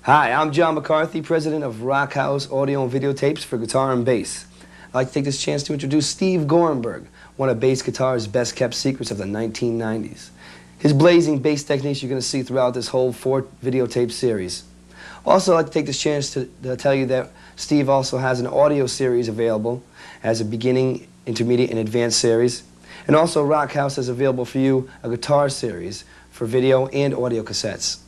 Hi, I'm John McCarthy, president of Rockhouse Audio and Videotapes for guitar and bass. I'd like to take this chance to introduce Steve Gorenberg, one of bass guitar's best-kept secrets of the 1990s. His blazing bass techniques you're going to see throughout this whole 4 videotape series. Also, I'd like to take this chance to tell you that Steve also has an audio series available as a beginning, intermediate, and advanced series. And also, Rockhouse has available for you a guitar series for video and audio cassettes.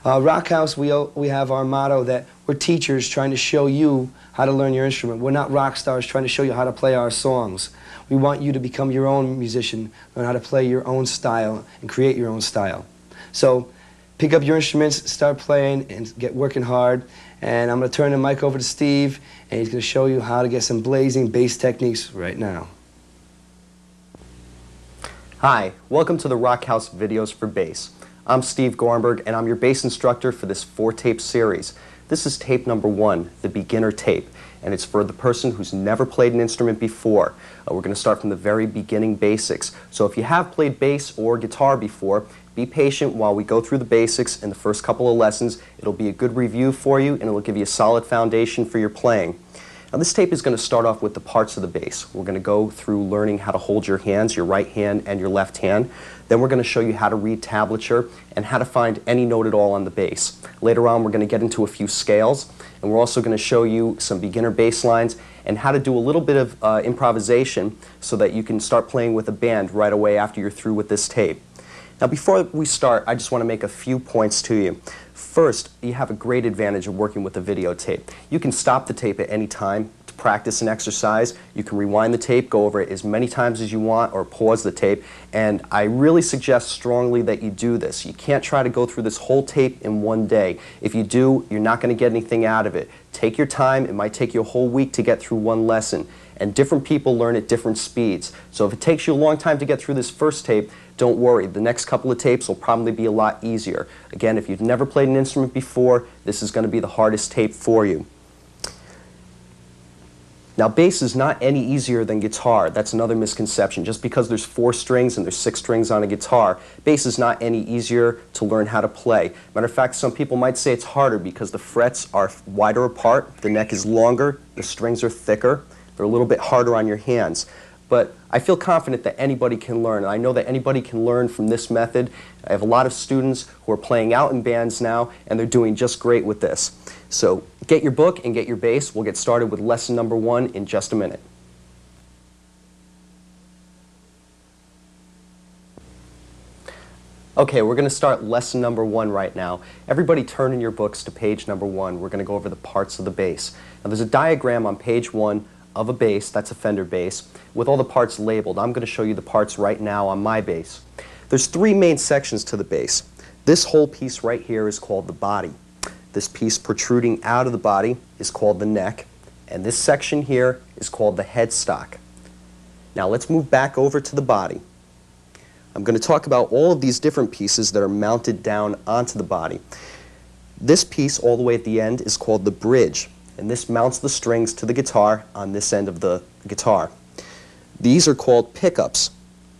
Rockhouse, we have our motto that we're teachers trying to show you how to learn your instrument. We're not rock stars trying to show you how to play our songs. We want you to become your own musician, learn how to play your own style, and create your own style. So pick up your instruments, start playing, and get working hard. And I'm going to turn the mic over to Steve, and he's going to show you how to get some blazing bass techniques right now. Hi, welcome to the Rockhouse Videos for Bass. I'm Steve Gorenberg, and I'm your bass instructor for this 4-tape series. This is tape number 1, the beginner tape, and it's for the person who's never played an instrument before. We're going to start from the very beginning basics. So if you have played bass or guitar before, be patient while we go through the basics in the first couple of lessons. It'll be a good review for you, and it'll give you a solid foundation for your playing. Now this tape is going to start off with the parts of the bass. We're going to go through learning how to hold your hands, your right hand and your left hand. Then we're going to show you how to read tablature and how to find any note at all on the bass. Later on we're going to get into a few scales, and we're also going to show you some beginner bass lines and how to do a little bit of improvisation so that you can start playing with a band right away after you're through with this tape. Now before we start, I just want to make a few points to you. First, you have a great advantage of working with a videotape. You can stop the tape at any time to practice an exercise. You can rewind the tape, go over it as many times as you want, or pause the tape. And I really suggest strongly that you do this. You can't try to go through this whole tape in one day. If you do, you're not going to get anything out of it. Take your time. It might take you a whole week to get through one lesson. And different people learn at different speeds. So if it takes you a long time to get through this first tape, don't worry. The next couple of tapes will probably be a lot easier. Again, if you've never played an instrument before, this is going to be the hardest tape for you. Now, bass is not any easier than guitar. That's another misconception. Just because there's 4 strings and there's 6 strings on a guitar, bass is not any easier to learn how to play. Matter of fact, some people might say it's harder because the frets are wider apart, the neck is longer, the strings are thicker, they're a little bit harder on your hands. But I feel confident that anybody can learn, and I know that anybody can learn from this method. I have a lot of students who are playing out in bands now, and they're doing just great with this. So get your book and get your bass. We'll get started with lesson number 1 in just a minute. Okay, we're going to start lesson number 1 right now. Everybody turn in your books to page number 1. We're going to go over the parts of the bass. Now there's a diagram on page 1 of a bass, that's a Fender bass, with all the parts labeled. I'm going to show you the parts right now on my bass. There's 3 main sections to the bass. This whole piece right here is called the body. This piece protruding out of the body is called the neck, and this section here is called the headstock. Now let's move back over to the body. I'm going to talk about all of these different pieces that are mounted down onto the body. This piece all the way at the end is called the bridge, and this mounts the strings to the guitar on this end of the guitar. These are called pickups,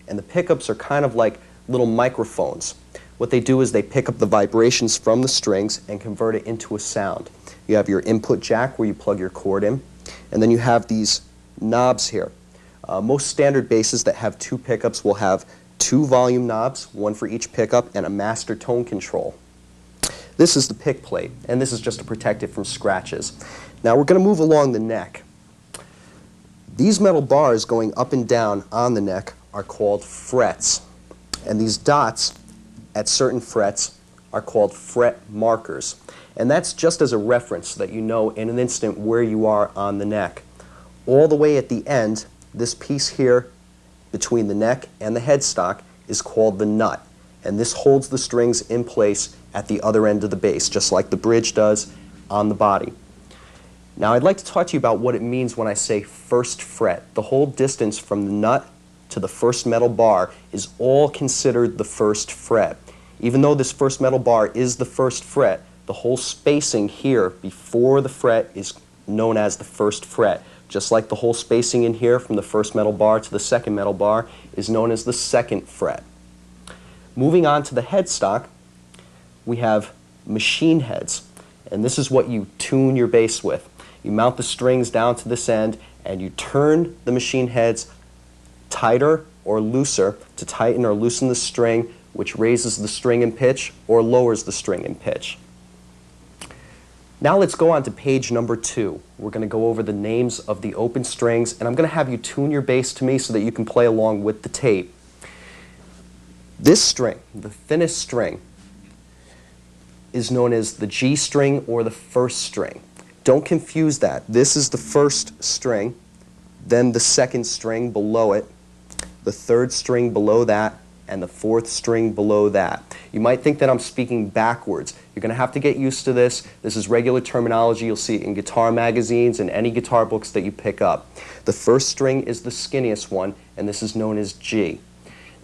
and the pickups are kind of like little microphones. What they do is they pick up the vibrations from the strings and convert it into a sound. You have your input jack where you plug your cord in, and then you have these knobs here. Most standard basses that have 2 pickups will have 2 volume knobs, 1 for each pickup, and a master tone control. This is the pick plate, and this is just to protect it from scratches. Now we're going to move along the neck. These metal bars going up and down on the neck are called frets, and these dots at certain frets are called fret markers. And that's just as a reference so that you know in an instant where you are on the neck. All the way at the end, this piece here between the neck and the headstock is called the nut, and this holds the strings in place at the other end of the bass, just like the bridge does on the body. Now I'd like to talk to you about what it means when I say first fret. The whole distance from the nut to the first metal bar is all considered the first fret. Even though this first metal bar is the first fret, the whole spacing here before the fret is known as the first fret. Just like the whole spacing in here from the first metal bar to the second metal bar is known as the second fret. Moving on to the headstock, we have machine heads. And this is what you tune your bass with. You mount the strings down to this end and you turn the machine heads tighter or looser to tighten or loosen the string, which raises the string in pitch or lowers the string in pitch. Now let's go on to page number 2. We're going to go over the names of the open strings, and I'm going to have you tune your bass to me so that you can play along with the tape. This string, the thinnest string, is known as the G string or the first string. Don't confuse that. This is the first string, then the second string below it, the third string below that, and the fourth string below that. You might think that I'm speaking backwards. You're going to have to get used to this. This is regular terminology. You'll see it in guitar magazines and any guitar books that you pick up. The first string is the skinniest one, and this is known as G.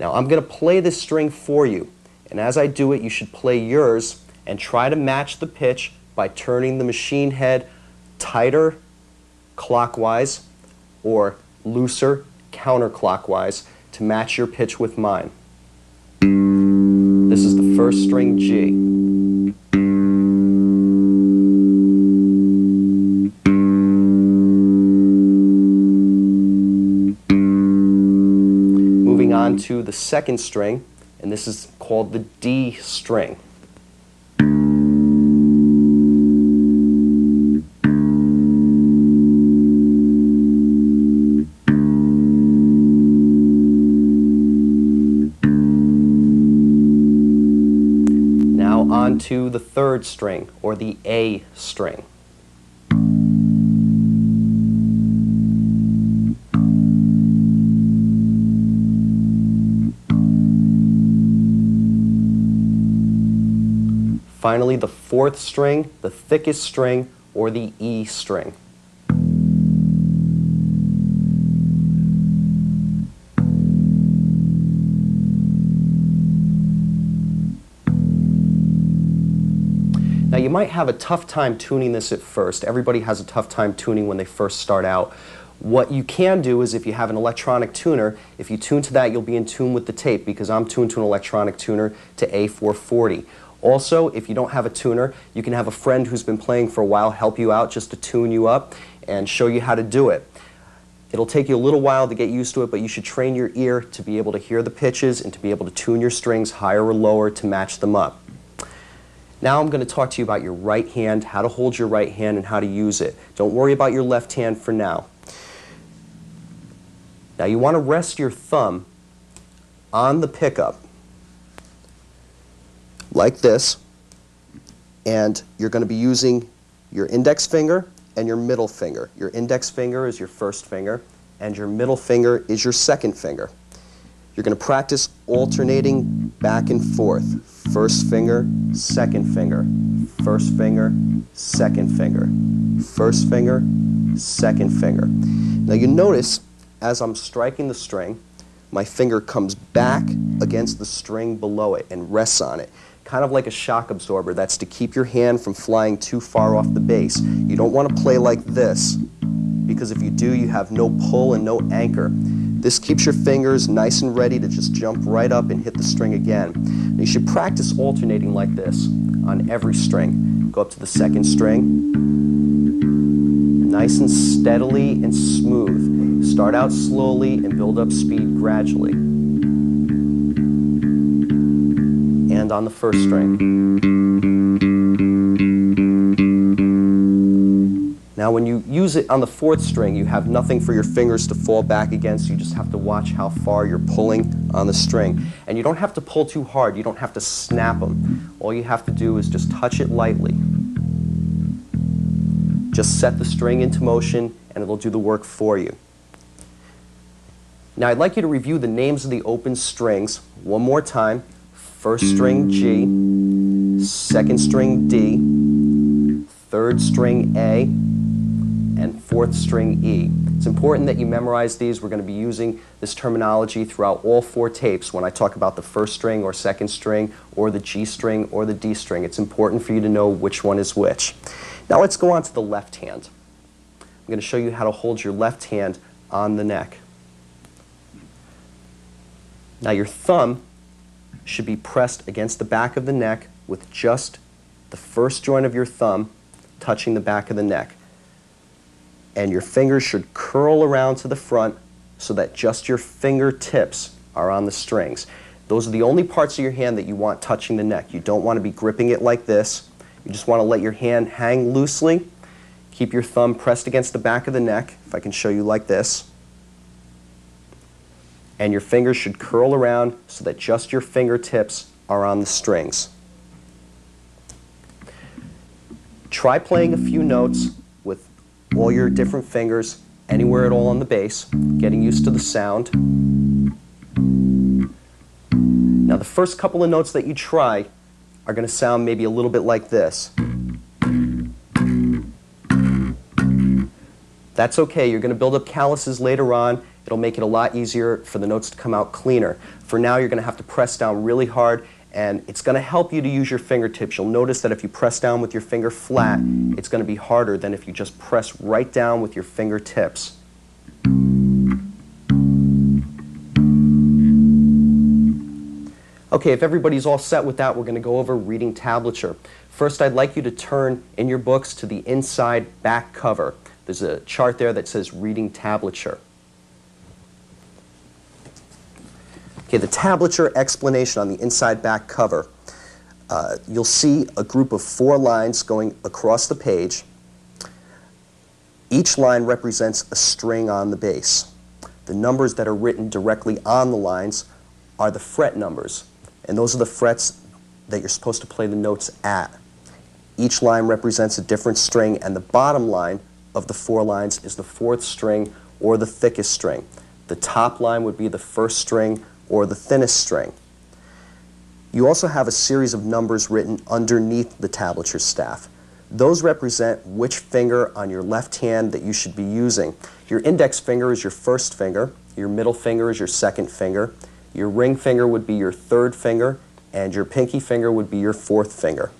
Now I'm going to play this string for you, and as I do it, you should play yours and try to match the pitch by turning the machine head tighter clockwise or looser counterclockwise to match your pitch with mine. This is the first string G. Moving on to the second string, and this is called the D string. On to the third string, or the A string. Finally, the fourth string, the thickest string, or the E string. Now you might have a tough time tuning this at first. Everybody has a tough time tuning when they first start out. What you can do is if you have an electronic tuner, if you tune to that, you'll be in tune with the tape, because I'm tuned to an electronic tuner to A440. Also, if you don't have a tuner, you can have a friend who's been playing for a while help you out just to tune you up and show you how to do it. It'll take you a little while to get used to it, but you should train your ear to be able to hear the pitches and to be able to tune your strings higher or lower to match them up. Now I'm going to talk to you about your right hand, how to hold your right hand and how to use it. Don't worry about your left hand for now. Now you want to rest your thumb on the pickup like this, and you're going to be using your index finger and your middle finger. Your index finger is your first finger, and your middle finger is your second finger. You're going to practice alternating back and forth. First finger, second finger, first finger, second finger, first finger, second finger. Now you notice as I'm striking the string, my finger comes back against the string below it and rests on it, kind of like a shock absorber. That's to keep your hand from flying too far off the bass. You don't want to play like this, because if you do, you have no pull and no anchor. This keeps your fingers nice and ready to just jump right up and hit the string again. And you should practice alternating like this on every string. Go up to the second string, nice and steadily and smooth. Start out slowly and build up speed gradually. And on the first string. Now when you use it on the fourth string, you have nothing for your fingers to fall back against. You just have to watch how far you're pulling on the string. And you don't have to pull too hard. You don't have to snap them. All you have to do is just touch it lightly. Just set the string into motion and it'll do the work for you. Now I'd like you to review the names of the open strings one more time. First string G, second string D, third string A, and fourth string E. It's important that you memorize these. We're going to be using this terminology throughout all four tapes when I talk about the first string or second string or the G string or the D string. It's important for you to know which one is which. Now let's go on to the left hand. I'm going to show you how to hold your left hand on the neck. Now your thumb should be pressed against the back of the neck with just the first joint of your thumb touching the back of the neck. And your fingers should curl around to the front so that just your fingertips are on the strings. Those are the only parts of your hand that you want touching the neck. You don't want to be gripping it like this. You just want to let your hand hang loosely. Keep your thumb pressed against the back of the neck, if I can show you like this. And your fingers should curl around so that just your fingertips are on the strings. Try playing a few notes with all your different fingers, anywhere at all on the bass, getting used to the sound. Now the first couple of notes that you try are going to sound maybe a little bit like this. That's okay, you're going to build up calluses later on. It'll make it a lot easier for the notes to come out cleaner. For now, you're going to have to press down really hard, and it's going to help you to use your fingertips. You'll notice that if you press down with your finger flat, it's going to be harder than if you just press right down with your fingertips. Okay, if everybody's all set with that, we're going to go over reading tablature. First, I'd like you to turn in your books to the inside back cover. There's a chart there that says reading tablature. Okay, the tablature explanation on the inside back cover. You'll see a group of 4 lines going across the page. Each line represents a string on the bass. The numbers that are written directly on the lines are the fret numbers, and those are the frets that you're supposed to play the notes at. Each line represents a different string, and the bottom line of the 4 lines is the 4th string or the thickest string. The top line would be the 1st string or the thinnest string. You also have a series of numbers written underneath the tablature staff. Those represent which finger on your left hand that you should be using. Your index finger is your 1st finger, your middle finger is your 2nd finger, your ring finger would be your 3rd finger, and your pinky finger would be your 4th finger.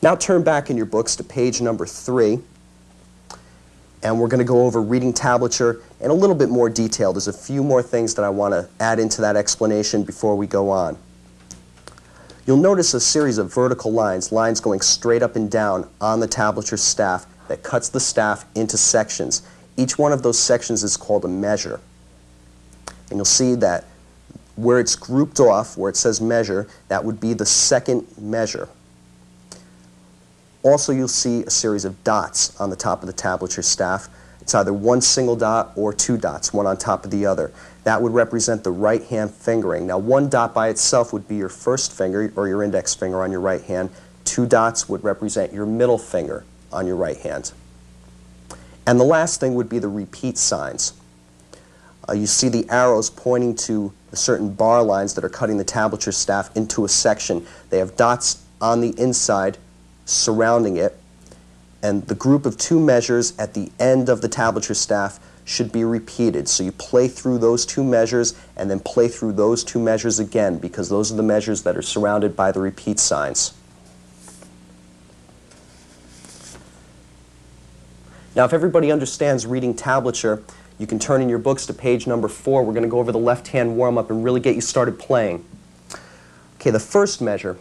Now turn back in your books to page number 3, and we're going to go over reading tablature in a little bit more detail. There's a few more things that I want to add into that explanation before we go on. You'll notice a series of vertical lines, lines going straight up and down on the tablature staff that cuts the staff into sections. Each one of those sections is called a measure. And you'll see that where it's grouped off, where it says measure, that would be the 2nd measure. Also, you'll see a series of dots on the top of the tablature staff. It's either one single dot or 2 dots, one on top of the other. That would represent the right hand fingering. Now, 1 dot by itself would be your 1st finger or your index finger on your right hand. 2 dots would represent your middle finger on your right hand. And the last thing would be the repeat signs. You see the arrows pointing to the certain bar lines that are cutting the tablature staff into a section. They have dots on the inside surrounding it, and the group of 2 measures at the end of the tablature staff should be repeated. So you play through those 2 measures and then play through those 2 measures again, because those are the measures that are surrounded by the repeat signs. Now, if everybody understands reading tablature, you can turn in your books to page number 4. We're going to go over the left-hand warm-up and really get you started playing. Okay, the first measure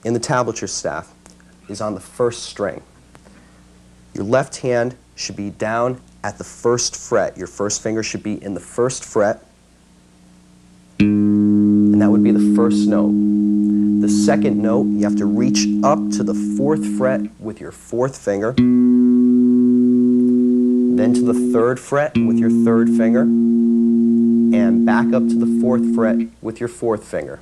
in the tablature staff is on the 1st string. Your left hand should be down at the 1st fret. Your 1st finger should be in the 1st fret, and that would be the 1st note. The 2nd note, you have to reach up to the 4th fret with your 4th finger, then to the 3rd fret with your 3rd finger, and back up to the 4th fret with your 4th finger.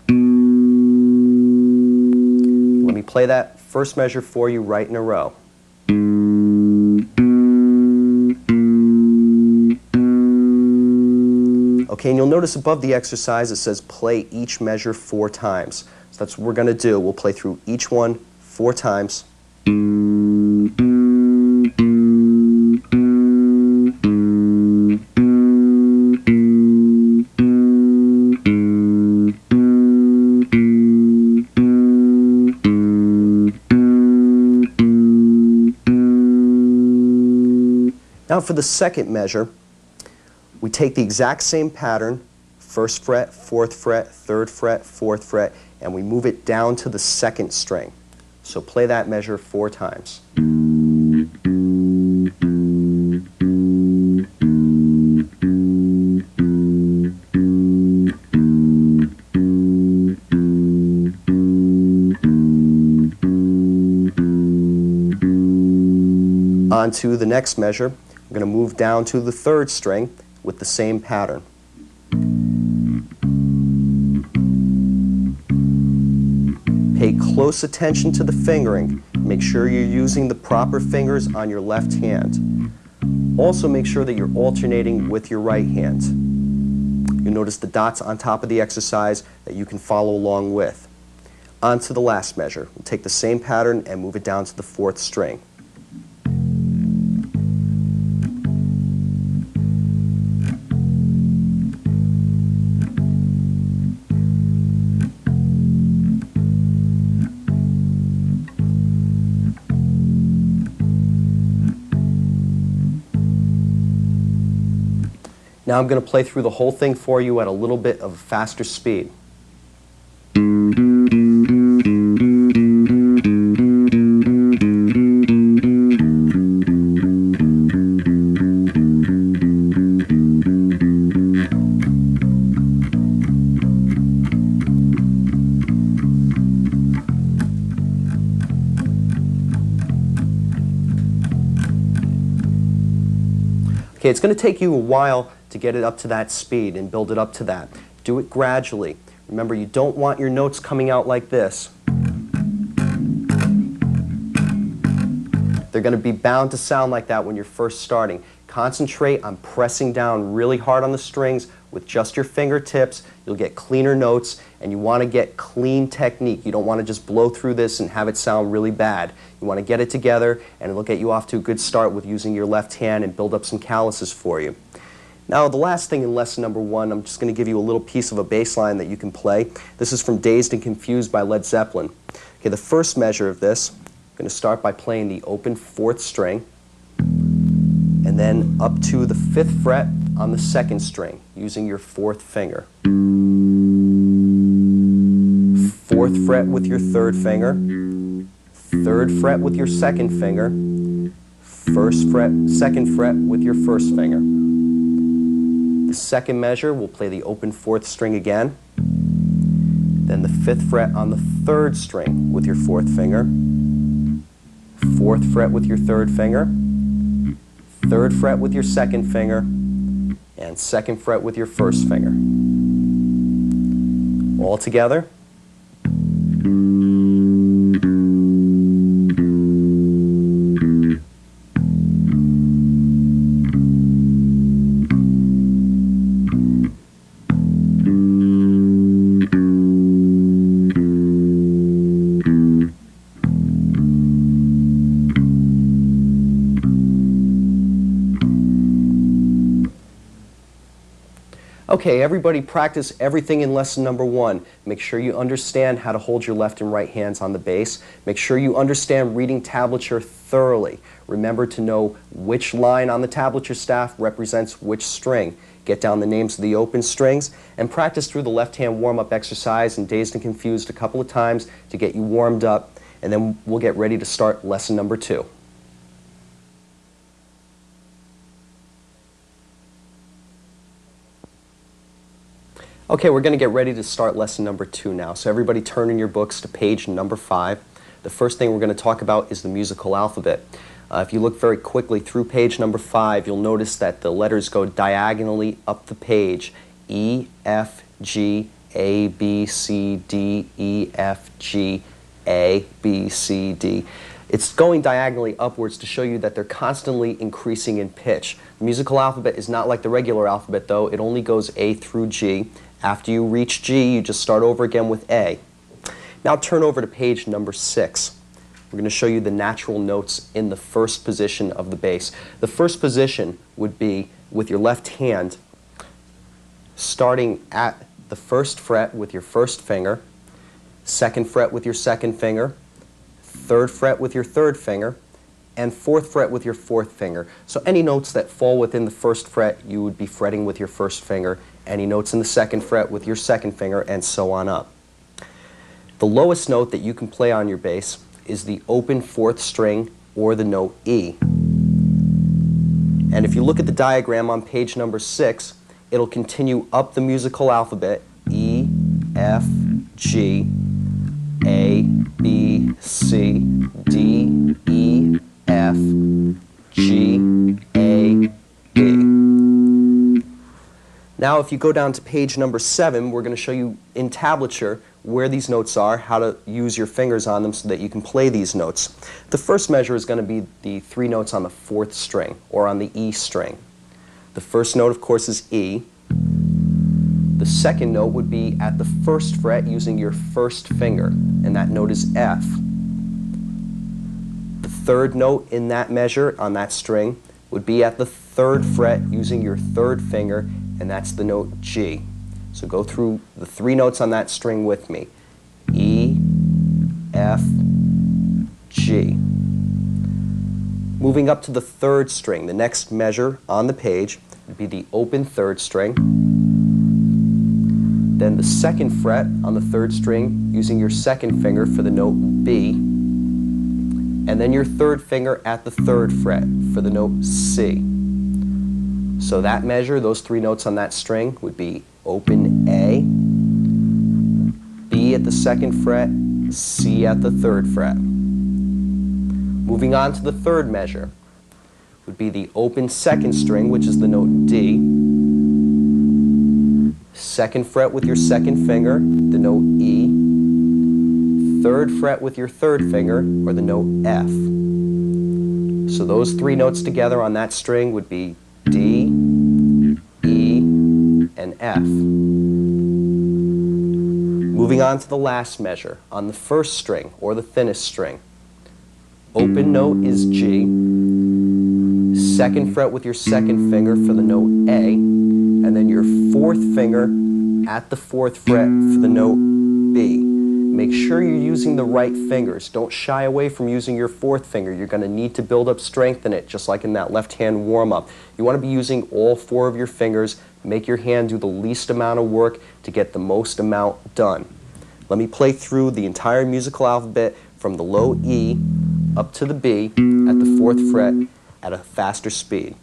Let me play that first measure for you right in a row. Okay, and you'll notice above the exercise it says play each measure 4 times. So that's what we're going to do. We'll play through each one 4 times. Now for the 2nd measure, we take the exact same pattern, 1st fret, 4th fret, 3rd fret, 4th fret, and we move it down to the second string. So play that measure 4 times. On to the next measure, we're going to move down to the third string with the same pattern. Pay close attention to the fingering. Make sure you're using the proper fingers on your left hand. Also make sure that you're alternating with your right hand. You'll notice the dots on top of the exercise that you can follow along with. On to the last measure. We'll take the same pattern and move it down to the 4th string. Now I'm going to play through the whole thing for you at a little bit of a faster speed. Okay, it's going to take you a while to get it up to that speed and build it up to that. Do it gradually. Remember, you don't want your notes coming out like this. They're going to be bound to sound like that when you're first starting. Concentrate on pressing down really hard on the strings with just your fingertips. You'll get cleaner notes, and you want to get clean technique. You don't want to just blow through this and have it sound really bad. You want to get it together, and it'll get you off to a good start with using your left hand and build up some calluses for you. Now, the last thing in lesson number 1, I'm just going to give you a little piece of a bass line that you can play. This is from Dazed and Confused by Led Zeppelin. Okay, the first measure of this, I'm going to start by playing the open 4th string, and then up to the 5th fret on the 2nd string, using your 4th finger. 4th fret with your 3rd finger, 3rd fret with your 2nd finger, 2nd fret with your 1st finger. The second measure, we'll play the open 4th string again, then the 5th fret on the 3rd string with your 4th finger, 4th fret with your 3rd finger, 3rd fret with your 2nd finger, and 2nd fret with your 1st finger. All together. Okay, everybody practice everything in lesson number 1. Make sure you understand how to hold your left and right hands on the bass. Make sure you understand reading tablature thoroughly. Remember to know which line on the tablature staff represents which string. Get down the names of the open strings and practice through the left hand warm-up exercise and Dazed and Confused a couple of times to get you warmed up, and then we'll get ready to start lesson number 2. Okay, we're going to get ready to start lesson number 2 now. So everybody turn in your books to page number 5. The first thing we're going to talk about is the musical alphabet. If you look very quickly through page number 5, you'll notice that the letters go diagonally up the page. E, F, G, A, B, C, D, E, F, G, A, B, C, D. It's going diagonally upwards to show you that they're constantly increasing in pitch. The musical alphabet is not like the regular alphabet, though. It only goes A through G. After you reach G, you just start over again with A. Now turn over to page number 6. We're going to show you the natural notes in the first position of the bass. The first position would be with your left hand, starting at the 1st fret with your 1st finger, 2nd fret with your 2nd finger, 3rd fret with your 3rd finger, and 4th fret with your 4th finger. So any notes that fall within the 1st fret, you would be fretting with your 1st finger. Any notes in the 2nd fret with your 2nd finger, and so on up. The lowest note that you can play on your bass is the open fourth string or the note E. And if you look at the diagram on page number 6, it'll continue up the musical alphabet: E, F, G, A, B, C, D, E, F, G, A, B. Now if you go down to page number 7, we're going to show you in tablature where these notes are, how to use your fingers on them so that you can play these notes. The first measure is going to be the 3 notes on the 4th string, or on the E string. The first note, of course, is E. The second note would be at the 1st fret using your 1st finger, and that note is F. The third note in that measure, on that string, would be at the 3rd fret using your 3rd finger, and that's the note G. So go through the 3 notes on that string with me: E, F, G. Moving up to the 3rd string, the next measure on the page would be the open 3rd string. Then the 2nd fret on the 3rd string using your 2nd finger for the note B. And then your 3rd finger at the 3rd fret for the note C. So that measure, those 3 notes on that string, would be open A, B at the 2nd fret, C at the 3rd fret. Moving on to the 3rd measure would be the open 2nd string, which is the note D, 2nd fret with your 2nd finger, the note E, 3rd fret with your 3rd finger, or the note F. So those 3 notes together on that string would be D, E, and F. Moving on to the last measure, on the 1st string, or the thinnest string. Open note is G, 2nd fret with your 2nd finger for the note A, and then your 4th finger at the 4th fret for the note B. Make sure you're using the right fingers. Don't shy away from using your 4th finger. You're going to need to build up strength in it, just like in that left hand warm-up. You want to be using all 4 of your fingers. Make your hand do the least amount of work to get the most amount done. Let me play through the entire musical alphabet from the low E up to the B at the 4th fret at a faster speed.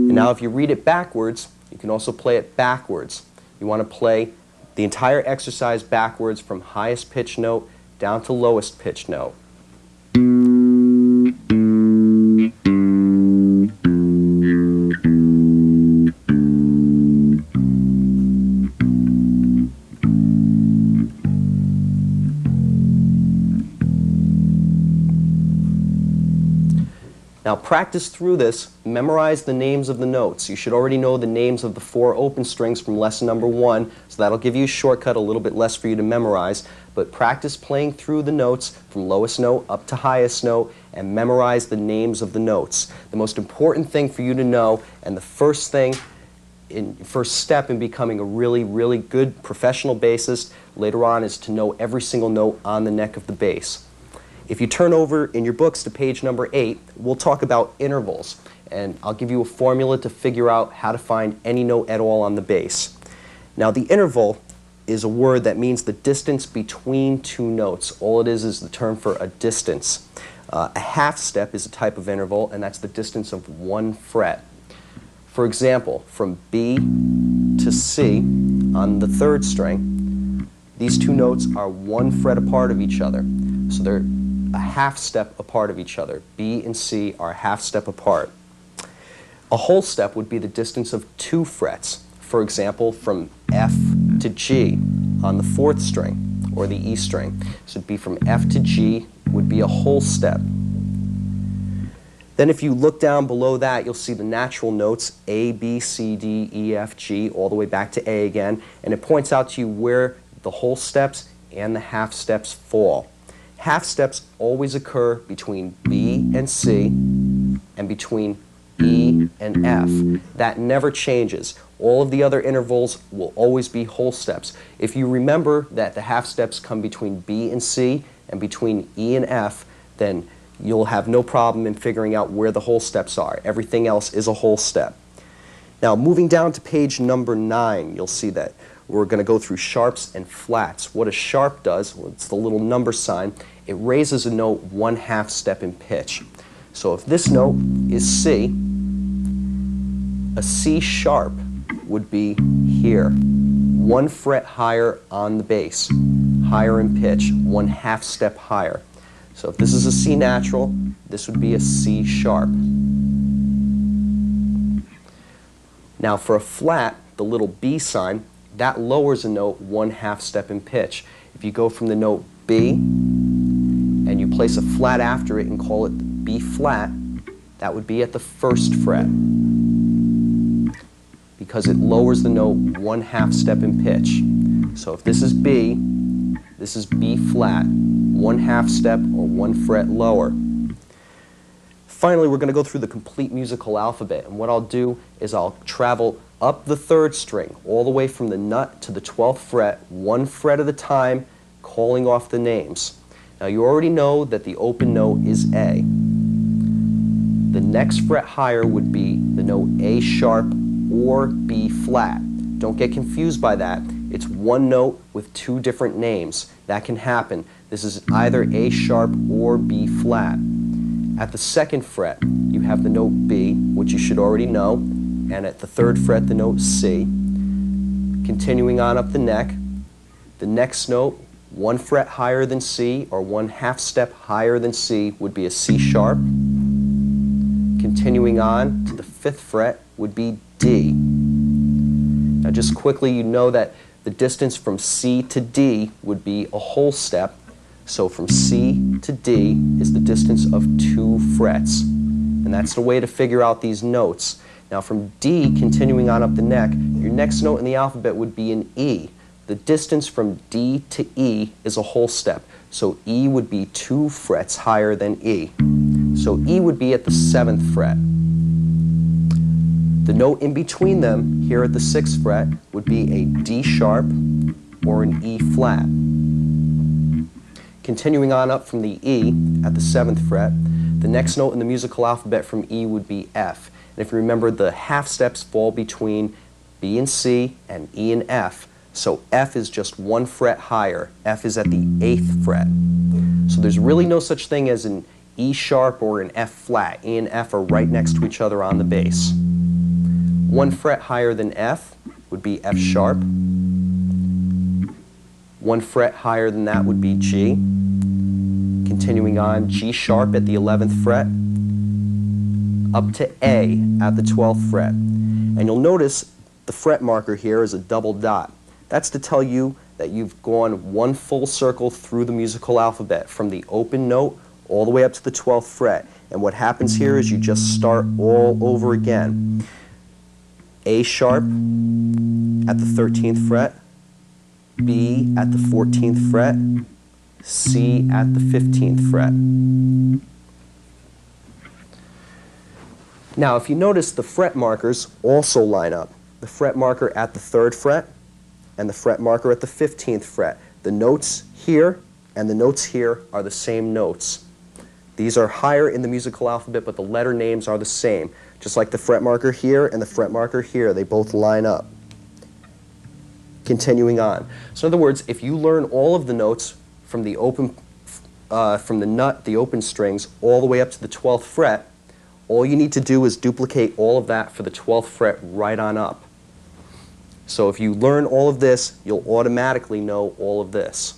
Now if you read it backwards, you can also play it backwards. You want to play the entire exercise backwards from highest pitch note down to lowest pitch note. Now practice through this, memorize the names of the notes. You should already know the names of the 4 open strings from lesson number 1, so that'll give you a shortcut, a little bit less for you to memorize. But practice playing through the notes from lowest note up to highest note and memorize the names of the notes. The most important thing for you to know, and the first step in becoming a really, really good professional bassist later on, is to know every single note on the neck of the bass. If you turn over in your books to page number 8, we'll talk about intervals, and I'll give you a formula to figure out how to find any note at all on the bass. Now the interval is a word that means the distance between 2 notes. All it is the term for a distance. A half step is a type of interval, and that's the distance of 1 fret. For example, from B to C on the 3rd string, these 2 notes are 1 fret apart of each other. So they're a half step apart of each other. B and C are a half step apart. A whole step would be the distance of 2 frets. For example, from F to G on the 4th string, or the E string. So it'd be from F to G would be a whole step. Then if you look down below that, you'll see the natural notes A, B, C, D, E, F, G, all the way back to A again, and it points out to you where the whole steps and the half steps fall. Half steps always occur between B and C and between E and F. That never changes. All of the other intervals will always be whole steps. If you remember that the half steps come between B and C, and between E and F, then you'll have no problem in figuring out where the whole steps are. Everything else is a whole step. Now, moving down to page number 9, you'll see that we're going to go through sharps and flats. What a sharp does, well, it's the little number sign, it raises a note 1/2 step in pitch. So if this note is C, a C sharp would be here, 1 fret higher on the bass, higher in pitch, 1/2 step higher. So if this is a C natural, this would be a C sharp. Now for a flat, the little B sign, that lowers a note 1/2 step in pitch. If you go from the note B and you place a flat after it and call it B flat, that would be at the 1st fret, because it lowers the note 1/2 step in pitch. So if this is B, this is B flat, 1/2 step or 1 fret lower. Finally, we're going to go through the complete musical alphabet, and what I'll do is I'll travel up the 3rd string, all the way from the nut to the 12th fret, 1 fret at a time, calling off the names. Now you already know that the open note is A. The next fret higher would be the note A sharp or B flat. Don't get confused by that. It's one note with 2 different names. That can happen. This is either A sharp or B flat. At the 2nd fret, you have the note B, which you should already know, and at the 3rd fret, the note C. Continuing on up the neck, the next note, 1 fret higher than C, or 1/2 step higher than C, would be a C sharp. Continuing on to the 5th fret would be D. Now just quickly, you know that the distance from C to D would be a whole step. So from C to D is the distance of 2 frets. And that's the way to figure out these notes. Now from D, continuing on up the neck, your next note in the alphabet would be an E. The distance from D to E is a whole step. So E would be 2 frets higher than E. So E would be at the 7th fret. The note in between them, here at the 6th fret, would be a D sharp or an E flat. Continuing on up from the E at the 7th fret, the next note in the musical alphabet from E would be F. And if you remember, the half steps fall between B and C and E and F. So F is just 1 fret higher. F is at the 8th fret. So there's really no such thing as an E sharp or an F flat. E and F are right next to each other on the bass. 1 fret higher than F would be F sharp. 1 fret higher than that would be G. Continuing on, G sharp at the 11th fret, up to A at the 12th fret. And you'll notice the fret marker here is a double dot. That's to tell you that you've gone 1 full circle through the musical alphabet, from the open note all the way up to the 12th fret. And what happens here is you just start all over again. A sharp at the 13th fret, B at the 14th fret, C at the 15th fret. Now, if you notice, the fret markers also line up. The fret marker at the 3rd fret and the fret marker at the 15th fret. The notes here and the notes here are the same notes. These are higher in the musical alphabet, but the letter names are the same. Just like the fret marker here and the fret marker here, they both line up. Continuing on. So in other words, if you learn all of the notes from the nut, the open strings, all the way up to the 12th fret, all you need to do is duplicate all of that for the 12th fret right on up. So if you learn all of this, you'll automatically know all of this.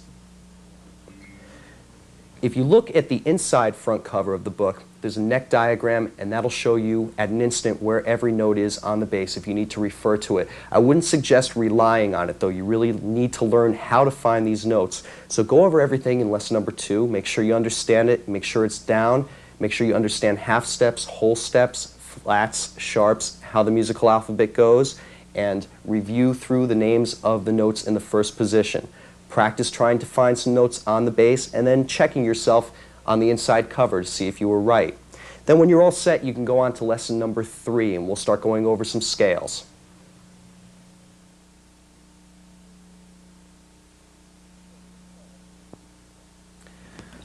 If you look at the inside front cover of the book, there's a neck diagram, and that'll show you at an instant where every note is on the bass if you need to refer to it. I wouldn't suggest relying on it, though. You really need to learn how to find these notes. So go over everything in lesson number 2. Make sure you understand it. Make sure it's down. Make sure you understand half steps, whole steps, flats, sharps, how the musical alphabet goes, and review through the names of the notes in the first position. Practice trying to find some notes on the bass and then checking yourself on the inside cover to see if you were right. Then when you're all set, you can go on to lesson number 3, and we'll start going over some scales.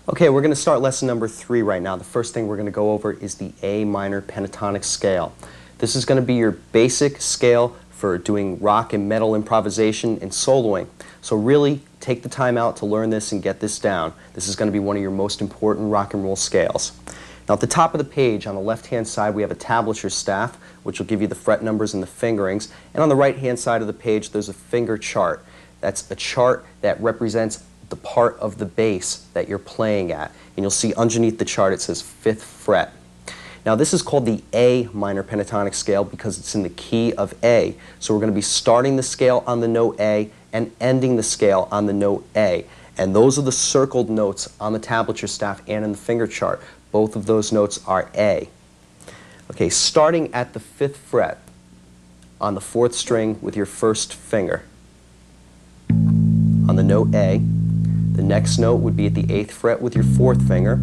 Okay, we're going to start lesson number 3 right now. The first thing we're going to go over is the A minor pentatonic scale. This is going to be your basic scale for doing rock and metal improvisation and soloing. So really take the time out to learn this and get this down. This is going to be one of your most important rock and roll scales. Now at the top of the page on the left hand side we have a tablature staff which will give you the fret numbers and the fingerings, and on the right hand side of the page there's a finger chart. That's a chart that represents the part of the bass that you're playing at, and you'll see underneath the chart it says 5th fret. Now this is called the A minor pentatonic scale because it's in the key of A. So we're going to be starting the scale on the note A and ending the scale on the note A. And those are the circled notes on the tablature staff and in the finger chart. Both of those notes are A. Okay, starting at the 5th fret on the 4th string with your 1st finger on the note A. The next note would be at the 8th fret with your 4th finger.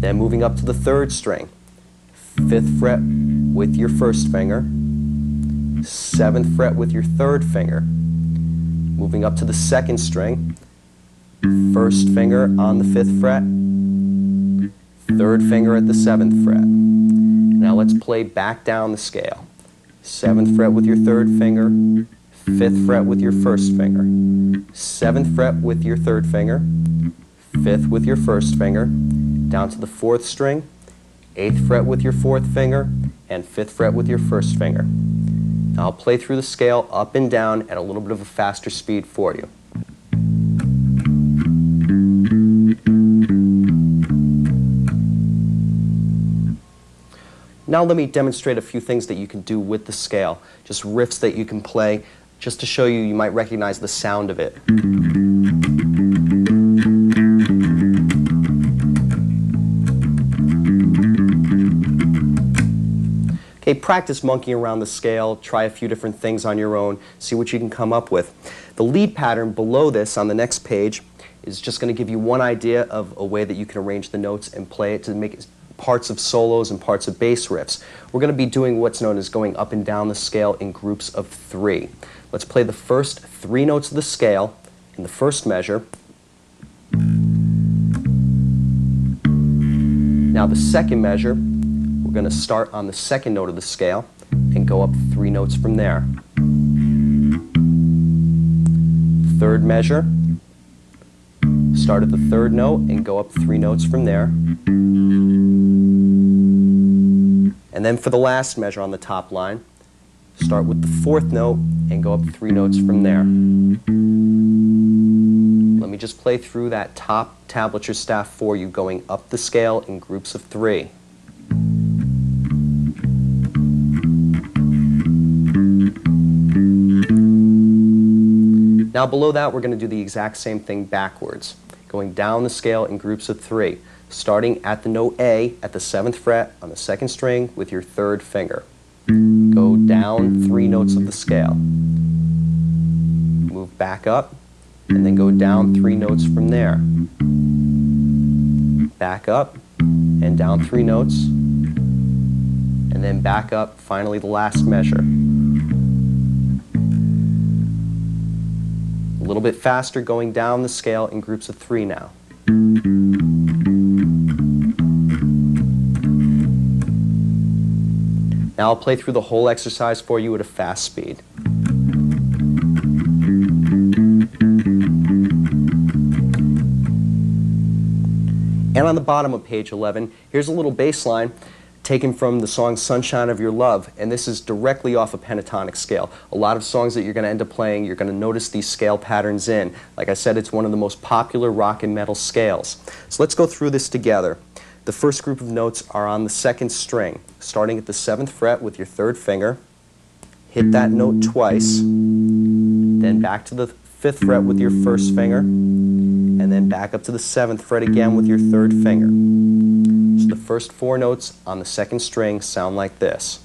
Then moving up to the 3rd string, 5th fret with your 1st finger, 7th fret with your 3rd finger. Moving up to the 2nd string, 1st finger on the 5th fret, 3rd finger at the 7th fret. Now let's play back down the scale. 7th fret with your 3rd finger, 5th fret with your 1st finger, 7th fret with your 3rd finger, 5th with your 1st finger, down to the 4th string, 8th fret with your 4th finger, and 5th fret with your 1st finger. Now I'll play through the scale up and down at a little bit of a faster speed for you. Now let me demonstrate a few things that you can do with the scale, just riffs that you can play, just to show you might recognize the sound of it. Okay, practice monkeying around the scale, try a few different things on your own, see what you can come up with. The lead pattern below this on the next page is just going to give you one idea of a way that you can arrange the notes and play it to make it parts of solos and parts of bass riffs. We're going to be doing what's known as going up and down the scale in groups of 3. Let's play the first 3 notes of the scale in the first measure. Now the second measure, we're going to start on the 2nd note of the scale and go up 3 notes from there. 3rd measure, start at the 3rd note and go up 3 notes from there. And then for the last measure on the top line, start with the 4th note and go up 3 notes from there. Let me just play through that top tablature staff for you, going up the scale in groups of 3. Now below that we're going to do the exact same thing backwards, going down the scale in groups of 3, starting at the note A at the 7th fret on the 2nd string with your 3rd finger. Go down 3 notes of the scale. Move back up, and then go down 3 notes from there. Back up, and down 3 notes, and then back up, finally the last measure. A little bit faster going down the scale in groups of 3 now. Now I'll play through the whole exercise for you at a fast speed. And on the bottom of page 11, here's a little bass line taken from the song Sunshine of Your Love, and this is directly off a pentatonic scale. A lot of songs that you're going to end up playing, you're going to notice these scale patterns in. Like I said, it's one of the most popular rock and metal scales. So let's go through this together. The first group of notes are on the 2nd string, starting at the 7th fret with your 3rd finger. Hit that note twice, then back to the 5th fret with your 1st finger, and then back up to the 7th fret again with your 3rd finger. So the first 4 notes on the 2nd string sound like this.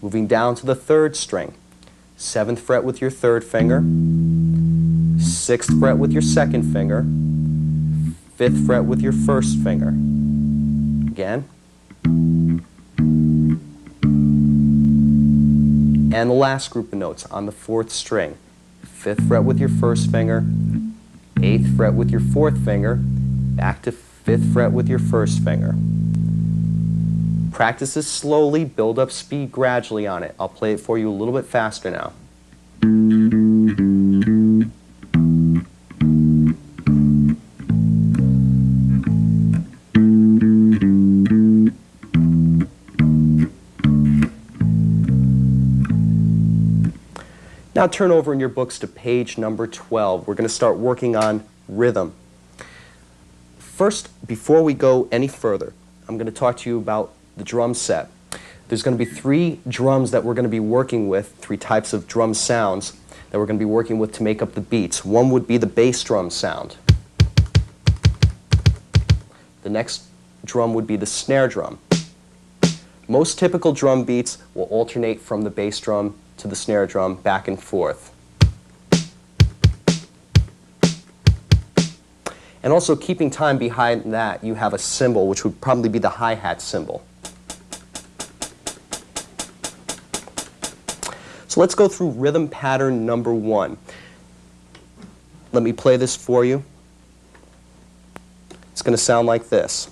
Moving down to the 3rd string, 7th fret with your 3rd finger, 6th fret with your 2nd finger, 5th fret with your 1st finger. Again. And the last group of notes on the 4th string, 5th fret with your 1st finger, 8th fret with your 4th finger, back to 5th fret with your 1st finger. Practice this slowly, build up speed gradually on it. I'll play it for you a little bit faster now. Now turn over in your books to page number 12. We're going to start working on rhythm. First, before we go any further, I'm going to talk to you about the drum set. There's going to be 3 drums that we're going to be working with, 3 types of drum sounds that we're going to be working with to make up the beats. One would be the bass drum sound. The next drum would be the snare drum. Most typical drum beats will alternate from the bass drum to the snare drum back and forth. And also keeping time behind that, you have a cymbal, which would probably be the hi-hat cymbal. So let's go through rhythm pattern number 1. Let me play this for you. It's going to sound like this.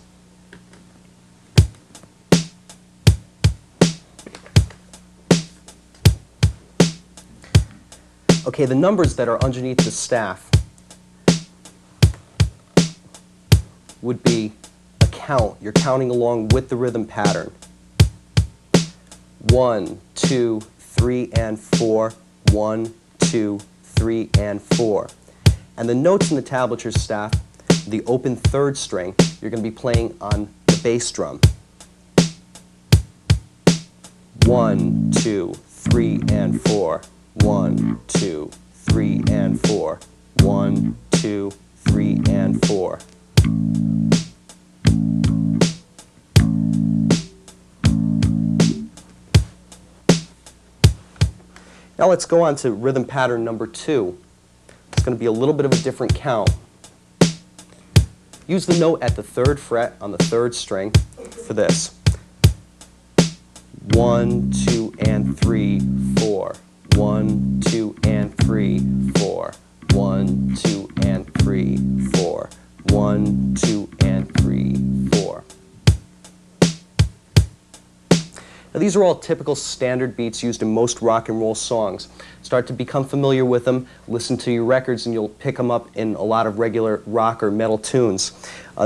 Okay, the numbers that are underneath the staff would be a count. You're counting along with the rhythm pattern. 1, 2, 3, and 4. 1, 2, 3, and 4. And the notes in the tablature staff, the open 3rd string, you're going to be playing on the bass drum. 1, 2, 3, and 4. 1, 2, 3, and 4. 1, 2, 3, and 4. Now let's go on to rhythm pattern number 2. It's going to be a little bit of a different count. Use the note at the 3rd fret on the 3rd string for this. 1, 2, and 3, 4. 1, 2, and 3, 4. 1, 2, and 3, 4. 1, 2, and 3, 4. Now these are all typical standard beats used in most rock and roll songs. Start to become familiar with them, listen to your records, and you'll pick them up in a lot of regular rock or metal tunes.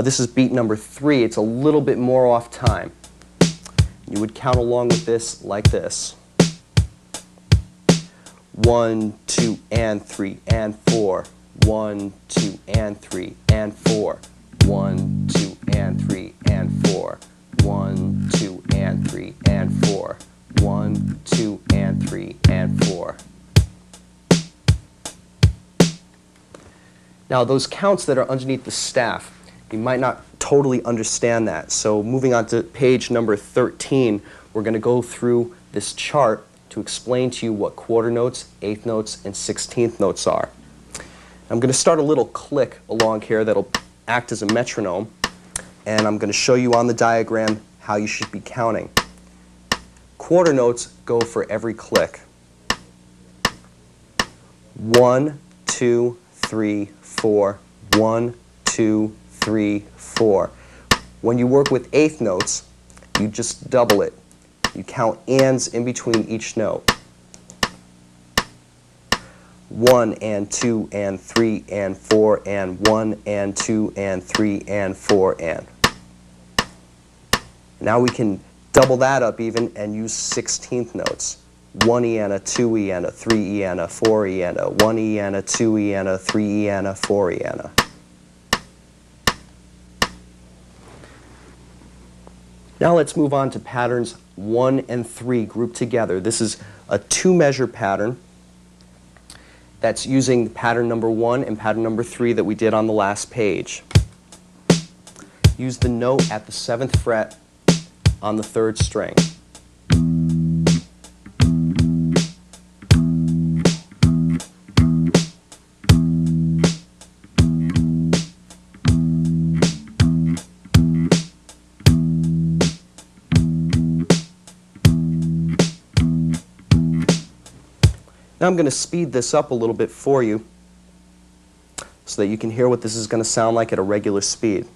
This is beat number 3. It's a little bit more off time. You would count along with this like this. 1, 2, and 3, and 4. 1, 2, and 3, and 4. 1, 2, and 3, and 4. 1, 2, and 3, and 4. 1, 2, and 3, and 4. Now those counts that are underneath the staff, you might not totally understand that. So moving on to page number 13, we're going to go through this chart to explain to you what quarter notes, 8th notes, and 16th notes are. I'm going to start a little click along here that'll act as a metronome, and I'm going to show you on the diagram how you should be counting. Quarter notes go for every click. 1, 2, 3, 4. 1, 2, 3, 4. When you work with 8th notes, you just double it. You count ands in between each note. 1 and 2 and 3 and 4 and 1 and 2 and 3 and 4 and. Now we can double that up even and use 16th notes. 1 E and a 2 E and a 3 E and a 4 E and a 1 E and a 2 E and a 3 E and a 4 E and a. Now let's move on to patterns 1 and 3 grouped together. This is a 2-measure pattern that's using pattern number 1 and pattern number 3 that we did on the last page. Use the note at the 7th fret on the 3rd string. Now I'm going to speed this up a little bit for you so that you can hear what this is going to sound like at a regular speed.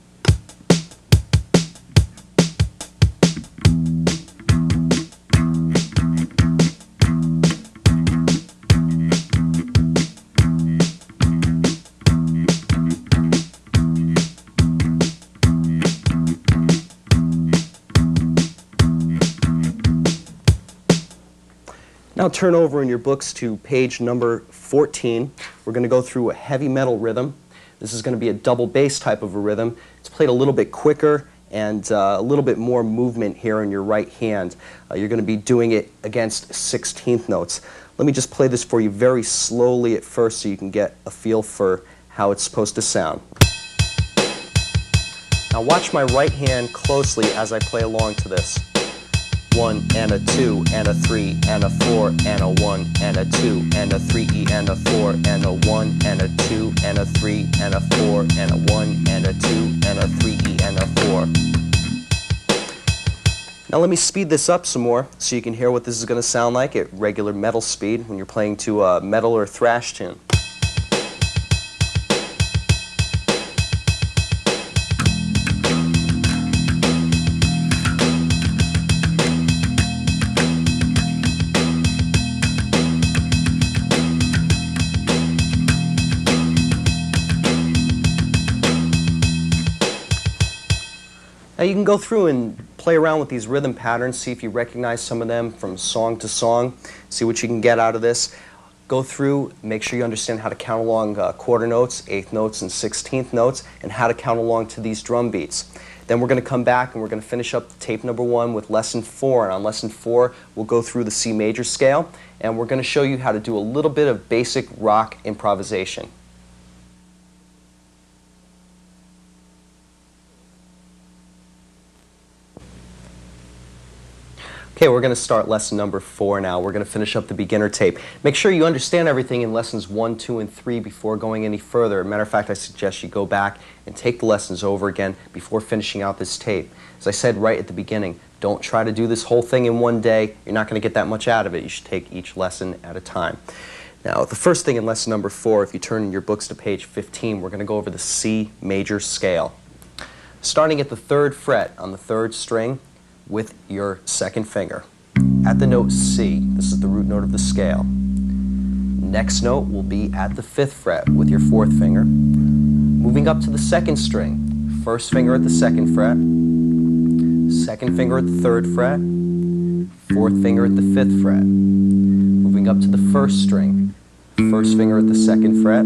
Now turn over in your books to page number 14. We're going to go through a heavy metal rhythm. This is going to be a double bass type of a rhythm. It's played a little bit quicker and a little bit more movement here in your right hand. You're going to be doing it against 16th notes. Let me just play this for you very slowly at first so you can get a feel for how it's supposed to sound. Now watch my right hand closely as I play along to this. 1 and a 2 and a 3 and a 4 and a 1 and a 2 and a 3 and a 4 and a 1 and a 2 and a 3 and a 4 and a 1 and a 2 and a 3 and a 4. Now let me speed this up some more so you can hear what this is going to sound like at regular metal speed when you're playing to a metal or thrash tune. Now you can go through and play around with these rhythm patterns, see if you recognize some of them from song to song, see what you can get out of this. Go through, make sure you understand how to count along quarter notes, eighth notes, and 16th notes, and how to count along to these drum beats. Then we're going to come back and we're going to finish up tape number 1 with lesson 4. And on lesson 4, we'll go through the C major scale, and we're going to show you how to do a little bit of basic rock improvisation. Okay, we're going to start lesson number 4 now. We're going to finish up the beginner tape. Make sure you understand everything in lessons 1, 2, and 3 before going any further. As a matter of fact, I suggest you go back and take the lessons over again before finishing out this tape. As I said right at the beginning, don't try to do this whole thing in one day. You're not going to get that much out of it. You should take each lesson at a time. Now, the first thing in lesson number 4, if you turn in your books to page 15, we're going to go over the C major scale. Starting at the 3rd fret on the 3rd string, with your 2nd finger. At the note C, this is the root note of the scale. Next note will be at the 5th fret with your 4th finger. Moving up to the 2nd string, 1st finger at the 2nd fret, 2nd finger at the 3rd fret, 4th finger at the 5th fret. Moving up to the 1st string, 1st finger at the 2nd fret,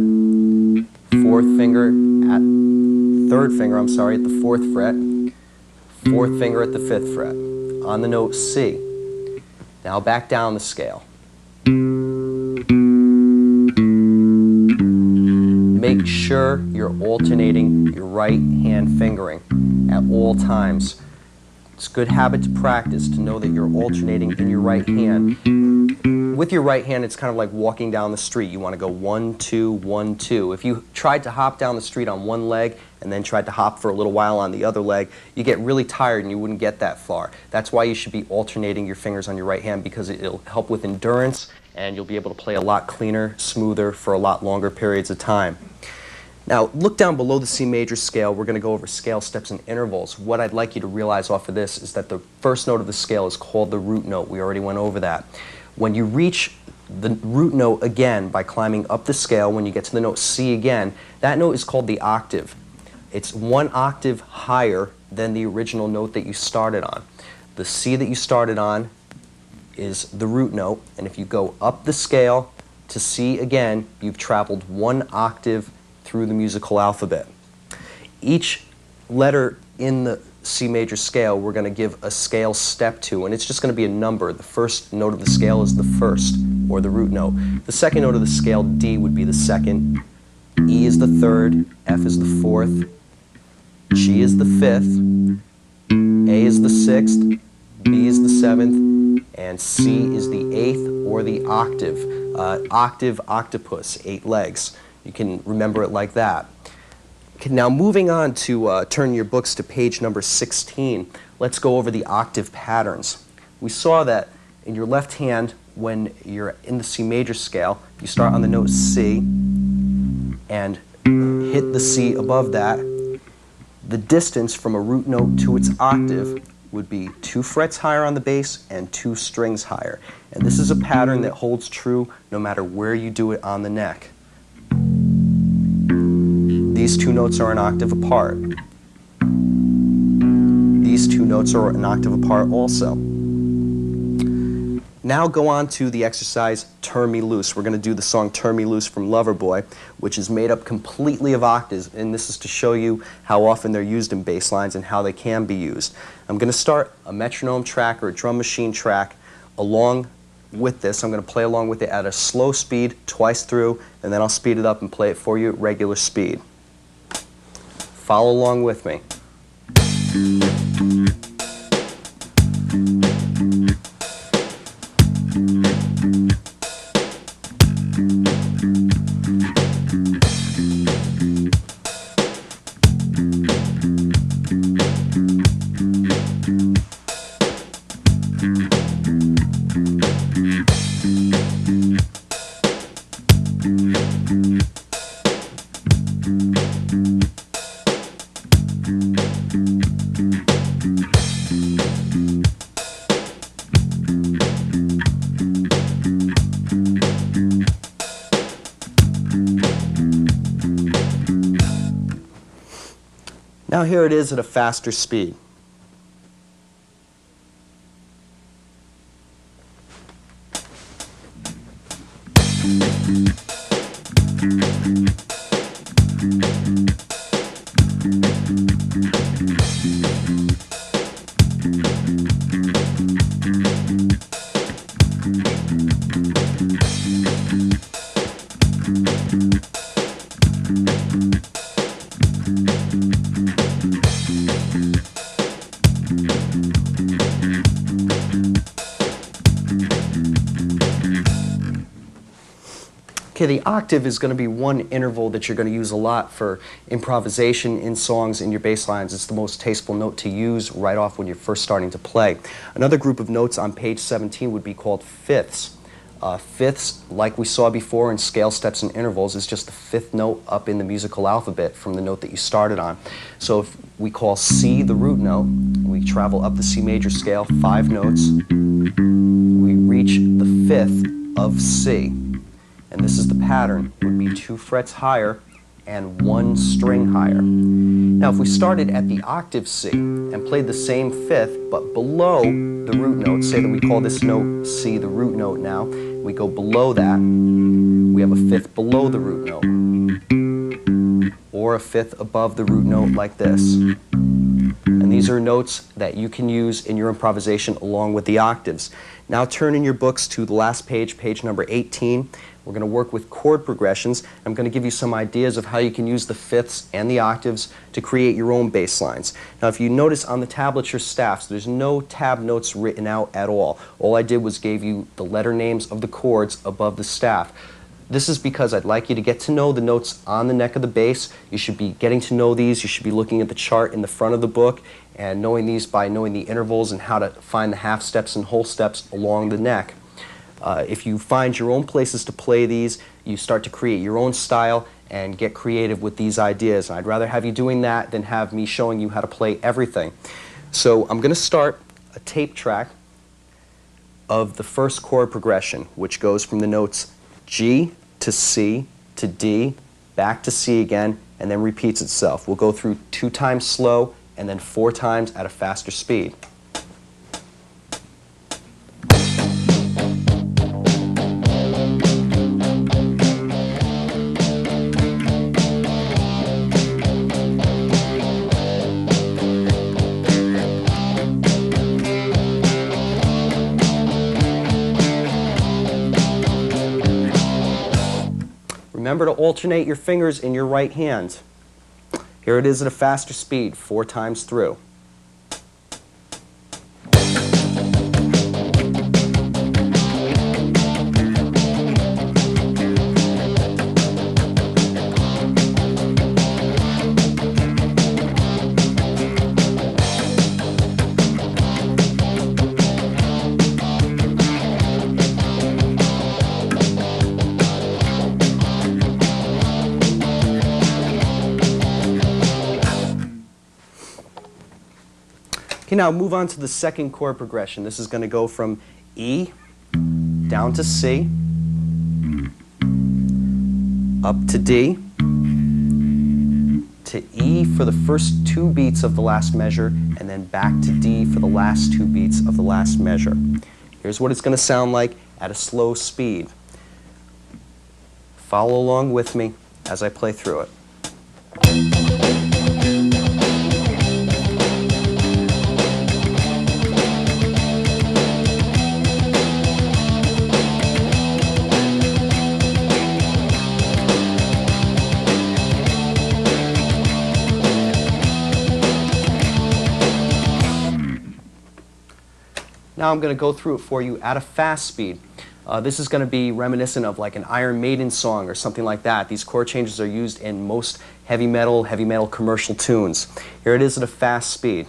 4th finger at 3rd finger, at the 4th fret, 4th finger at the 5th fret, on the note C. Now back down the scale. Make sure you're alternating your right hand fingering at all times. It's a good habit to practice to know that you're alternating in your right hand. With your right hand, it's kind of like walking down the street. You want to go 1, 2, 1, 2. If you tried to hop down the street on one leg and then tried to hop for a little while on the other leg, you get really tired and you wouldn't get that far. That's why you should be alternating your fingers on your right hand, because it'll help with endurance and you'll be able to play a lot cleaner, smoother for a lot longer periods of time. Now, look down below the C major scale. We're going to go over scale steps and intervals. What I'd like you to realize off of this is that the first note of the scale is called the root note. We already went over that. When you reach the root note again by climbing up the scale, when you get to the note C again, that note is called the octave. It's 1 octave higher than the original note that you started on. The C that you started on is the root note, and if you go up the scale to C again, you've traveled 1 octave through the musical alphabet. Each letter in the C major scale we're going to give a scale step to, and it's just going to be a number. The first note of the scale is the 1st, or the root note. The 2nd note of the scale, D, would be the 2nd, E is the 3rd, F is the 4th, G is the 5th, A is the 6th, B is the 7th, and C is the 8th, or the octave. Octave, octopus, 8 legs. You can remember it like that. Okay, now moving on to turn your books to page number 16, let's go over the octave patterns. We saw that in your left hand, when you're in the C major scale, you start on the note C and hit the C above that. The distance from a root note to its octave would be 2 frets higher on the bass and 2 strings higher. And this is a pattern that holds true no matter where you do it on the neck. These 2 notes are an octave apart. These 2 notes are an octave apart also. Now go on to the exercise Turn Me Loose. We're going to do the song Turn Me Loose from Loverboy, which is made up completely of octaves, and this is to show you how often they're used in bass lines and how they can be used. I'm going to start a metronome track or a drum machine track along with this. I'm going to play along with it at a slow speed twice through, and then I'll speed it up and play it for you at regular speed. Follow along with me. Now here it is at a faster speed. Okay, the octave is going to be one interval that you're going to use a lot for improvisation in songs in your bass lines. It's the most tasteful note to use right off when you're first starting to play. Another group of notes on page 17 would be called fifths. Fifths, like we saw before in scale, steps, and intervals, is just the 5th note up in the musical alphabet from the note that you started on. So if we call C the root note, we travel up the C major scale 5 notes, we reach the 5th of C. And this is the pattern. It would be 2 frets higher and 1 string higher. Now if we started at the octave C and played the same 5th but below the root note, say that we call this note C the root note now, we go below that, we have a 5th below the root note, or a 5th above the root note like this. And these are notes that you can use in your improvisation along with the octaves. Now turn in your books to the last page, page number 18. We're going to work with chord progressions. I'm going to give you some ideas of how you can use the fifths and the octaves to create your own bass lines. Now if you notice on the tablature staffs, there's no tab notes written out at all. All I did was gave you the letter names of the chords above the staff. This is because I'd like you to get to know the notes on the neck of the bass. You should be getting to know these. You should be looking at the chart in the front of the book and knowing these by knowing the intervals and how to find the half steps and whole steps along the neck. If you find your own places to play these, you start to create your own style and get creative with these ideas. And I'd rather have you doing that than have me showing you how to play everything. So I'm going to start a tape track of the first chord progression, which goes from the notes G to C to D, back to C again, and then repeats itself. We'll go through 2 times slow and then 4 times at a faster speed. Remember to alternate your fingers in your right hand. Here it is at a faster speed, 4 times through. Okay, now move on to the second chord progression. This is going to go from E down to C, up to D, to E for the first 2 beats of the last measure, and then back to D for the last 2 beats of the last measure. Here's what it's going to sound like at a slow speed. Follow along with me as I play through it. Now I'm going to go through it for you at a fast speed. This is going to be reminiscent of like an Iron Maiden song or something like that. These chord changes are used in most heavy metal commercial tunes. Here it is at a fast speed.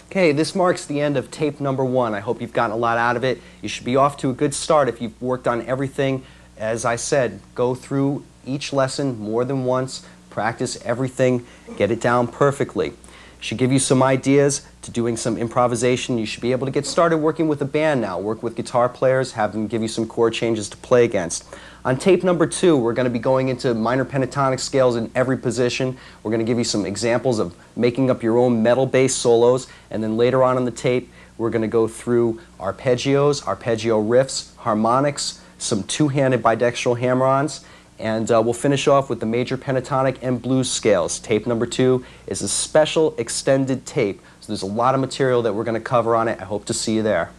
Okay, this marks the end of tape number 1. I hope you've gotten a lot out of it. You should be off to a good start if you've worked on everything. As I said, go through each lesson more than once, practice everything, get it down perfectly. Should give you some ideas to doing some improvisation. You should be able to get started working with a band now. Work with guitar players, have them give you some chord changes to play against. On tape number 2, we're going to be going into minor pentatonic scales in every position. We're going to give you some examples of making up your own metal bass solos, and then later on in the tape, we're going to go through arpeggios, arpeggio riffs, harmonics, some two-handed bidextral hammer-ons, and we'll finish off with the major pentatonic and blues scales. Tape number 2 is a special extended tape, so there's a lot of material that we're going to cover on it. I hope to see you there.